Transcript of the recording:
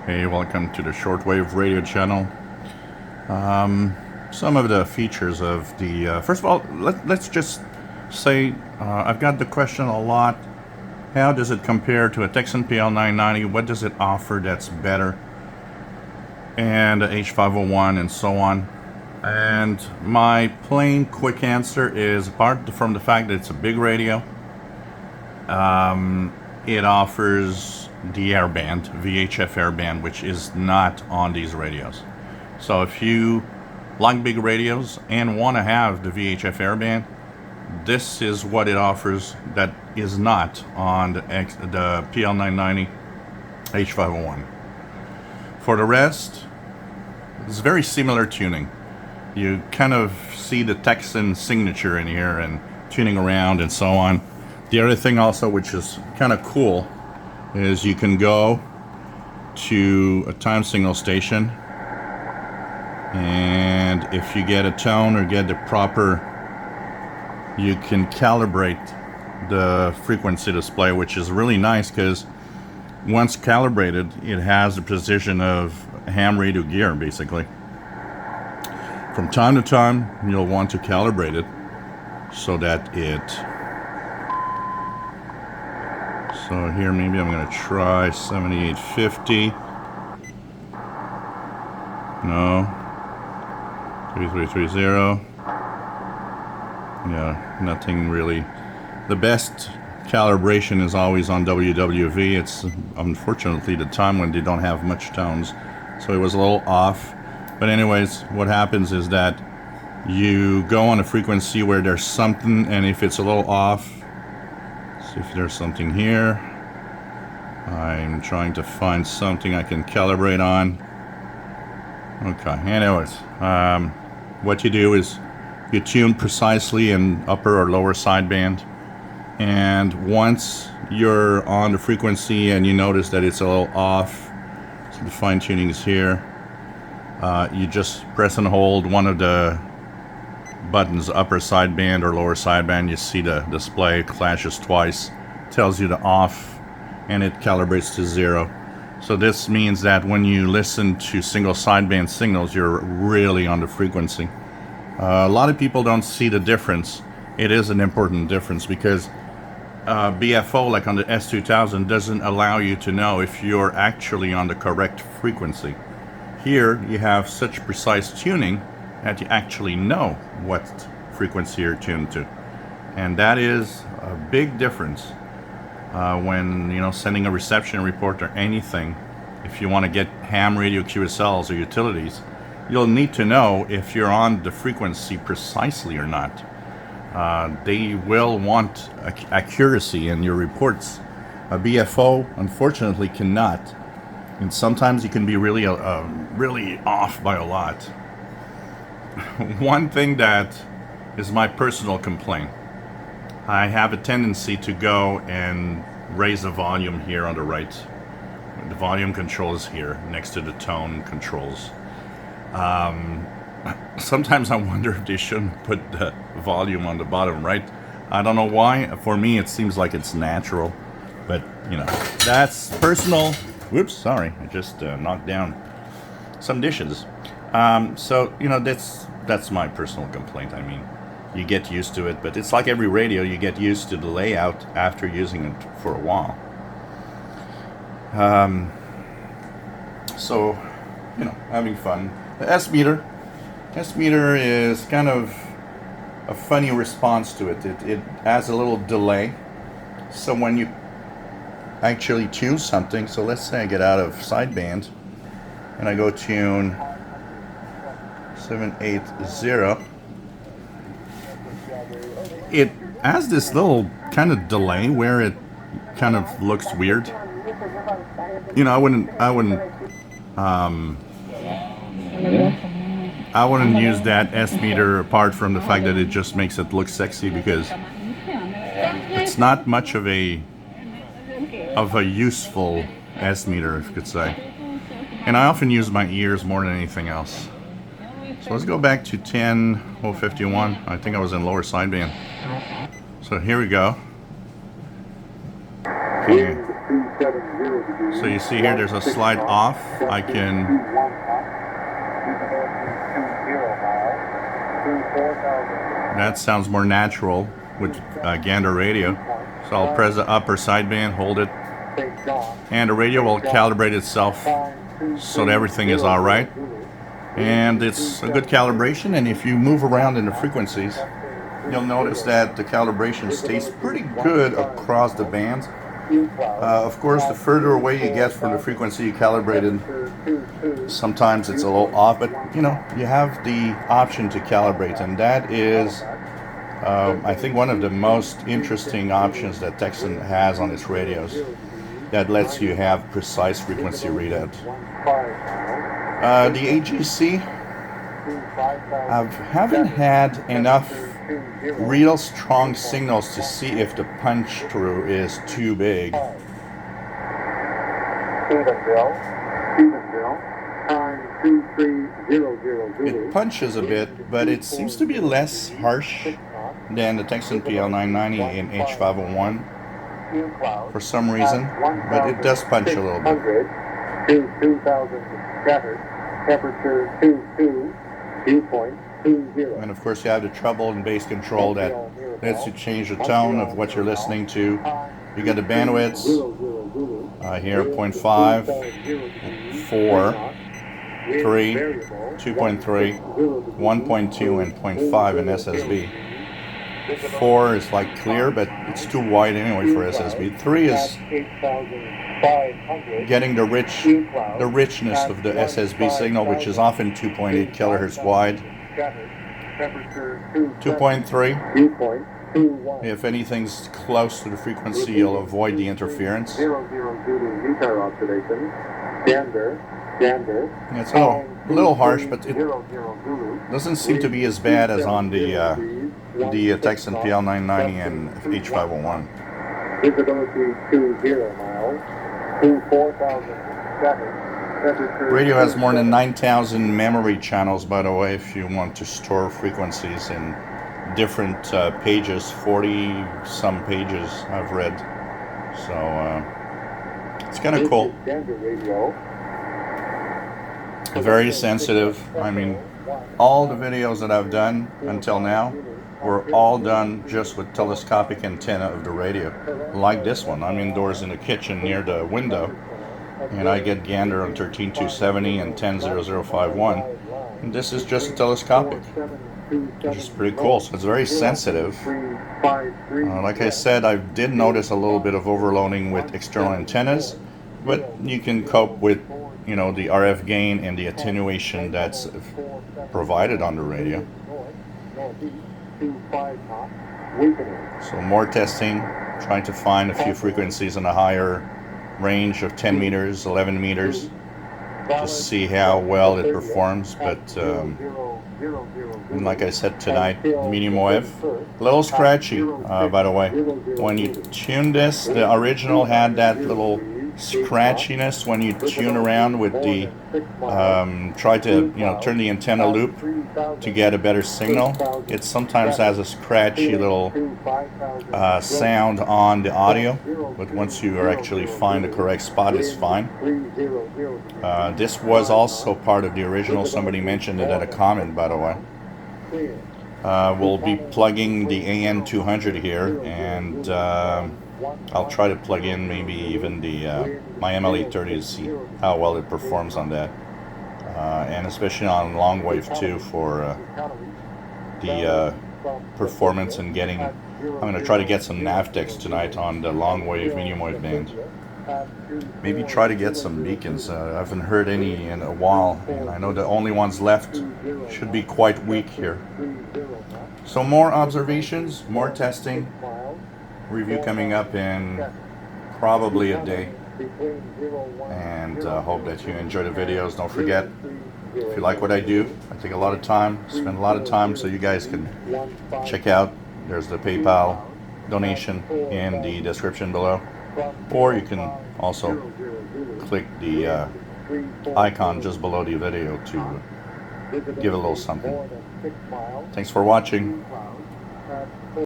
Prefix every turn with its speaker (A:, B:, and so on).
A: Hey, welcome to the shortwave radio channel. Some of the features of the first of all, let's just say I've got the question a lot. How does it compare to a Tecsun PL990? What does it offer that's better? And a H501 and so on. And my plain quick answer is, apart from the fact that it's a big radio, it offers the airband, VHF airband, which is not on these radios. So if you like big radios and want to have the VHF airband, this is what it offers that is not on the PL990 H501. For the rest, it's very similar tuning. You kind of see the Tecsun signature in here and tuning around and so on. The other thing also, which is kind of cool, is you can go to a time signal station, and if you get a tone or get the proper, you can calibrate the frequency display, which is really nice because once calibrated, it has the precision of ham radio gear, basically. From time to time, you'll want to calibrate it so that so here maybe I'm going to try 7850. No. 3330. Yeah, nothing really. The best calibration is always on WWV. It's unfortunately the time when they don't have much tones, so it was a little off. But anyways, what happens is that you go on a frequency where there's something, and if it's a little off, see if there's something here. I'm trying to find something I can calibrate on. Okay, anyways, what you do is you tune precisely in upper or lower sideband, and once you're on the frequency and you notice that it's a little off, so the fine tuning is here, you just press and hold one of the buttons, upper sideband or lower sideband. You see the display flashes twice, tells you to off, and it calibrates to 0. So this means that when you listen to single sideband signals, you're really on the frequency. A lot of people don't see the difference. It is an important difference because BFO, like on the S-2000, doesn't allow you to know if you're actually on the correct frequency. Here you have such precise tuning that you actually know what frequency you're tuned to, and that is a big difference when sending a reception report or anything. If you want to get ham radio QSLs or utilities, you'll need to know if you're on the frequency precisely or not. They will want accuracy in your reports. A BFO unfortunately cannot, and sometimes you can be really really off by a lot. One thing that is my personal complaint, I have a tendency to go and raise the volume here on the right. The volume control is here next to the tone controls. Sometimes I wonder if they shouldn't put the volume on the bottom right. I don't know why. For me, it seems like it's natural, but that's personal. Whoops, sorry, I just knocked down some dishes. So that's my personal complaint. I mean, you get used to it, but it's like every radio, you get used to the layout after using it for a while. So having fun. The S-meter is kind of a funny response to it. It has a little delay, so when you actually tune something, so let's say I get out of sideband and I go tune 780, it has this little kind of delay where it kind of looks weird. I wouldn't use that S-meter apart from the fact that it just makes it look sexy, because it's not much of a useful S-meter, if you could say. And I often use my ears more than anything else. So let's go back to 10051. I think I was in lower sideband. So here we go. Okay. So you see here, there's a slide off. I can. That sounds more natural with Gander radio. So I'll press the upper sideband, hold it, and the radio will calibrate itself so that everything is all right. And it's a good calibration, and if you move around in the frequencies, you'll notice that the calibration stays pretty good across the bands. Of course, the further away you get from the frequency you calibrated, sometimes it's a little off, but you know, you have the option to calibrate, and that is I think one of the most interesting options that Tecsun has on its radios, that lets you have precise frequency readout. The AGC, I haven't had enough real strong signals to see if the punch through is too big. It punches a bit, but it seems to be less harsh than the Tecsun PL990 in H501 for some reason, but it does punch a little bit. And of course you have the treble and bass control that lets you change the tone of what you're listening to. You got the bandwidths here, 0.5, 4, 3, 2.3, 1.2, and 0.5 in SSB. 4 is like clear, but it's too wide anyway for SSB. 3 is getting the richness of the SSB signal, which is often 2.8 kilohertz wide. 2.3, if anything's close to the frequency, you'll avoid the interference. It's a little harsh, but it doesn't seem to be as bad as on the Tecsun PL990 and H501. Radio has more than 9,000 memory channels, by the way, if you want to store frequencies in different pages, 40 some pages I've read. So it's kind of cool. Very sensitive. I mean, all the videos that I've done until now were all done just with telescopic antenna of the radio, like this one. I'm indoors in the kitchen near the window, and I get Gander on 13270 and 100051, and this is just a telescopic, which is pretty cool. So it's very sensitive. Like I said, I did notice a little bit of overloading with external antennas, but you can cope with, you know, the RF gain and the attenuation that's provided on the radio. So more testing, trying to find a few frequencies in a higher range of 10 meters, 11 meters, just see how well it performs. But and like I said tonight, medium wave, a little scratchy, by the way. When you tune this, the original had that little scratchiness when you tune around with the try to, you know, turn the antenna loop to get a better signal. It sometimes has a scratchy little sound on the audio, but once you actually find the correct spot, it's fine. This was also part of the original. Somebody mentioned it at a comment, by the way. We'll be plugging the AN200 here, and I'll try to plug in maybe even the my ML830 to see how well it performs on that, and especially on long wave too for the performance and getting. I'm going to try to get some Navtex tonight on the long wave, medium wave band. Maybe try to get some beacons. I haven't heard any in a while, and I know the only ones left should be quite weak here. So more observations, more testing. Review coming up in probably a day, and hope that you enjoy the videos. Don't forget, if you like what I do, I take a lot of time, spend a lot of time, so you guys can check out. There's the PayPal donation in the description below, or you can also click the icon just below the video to give a little something. Thanks for watching.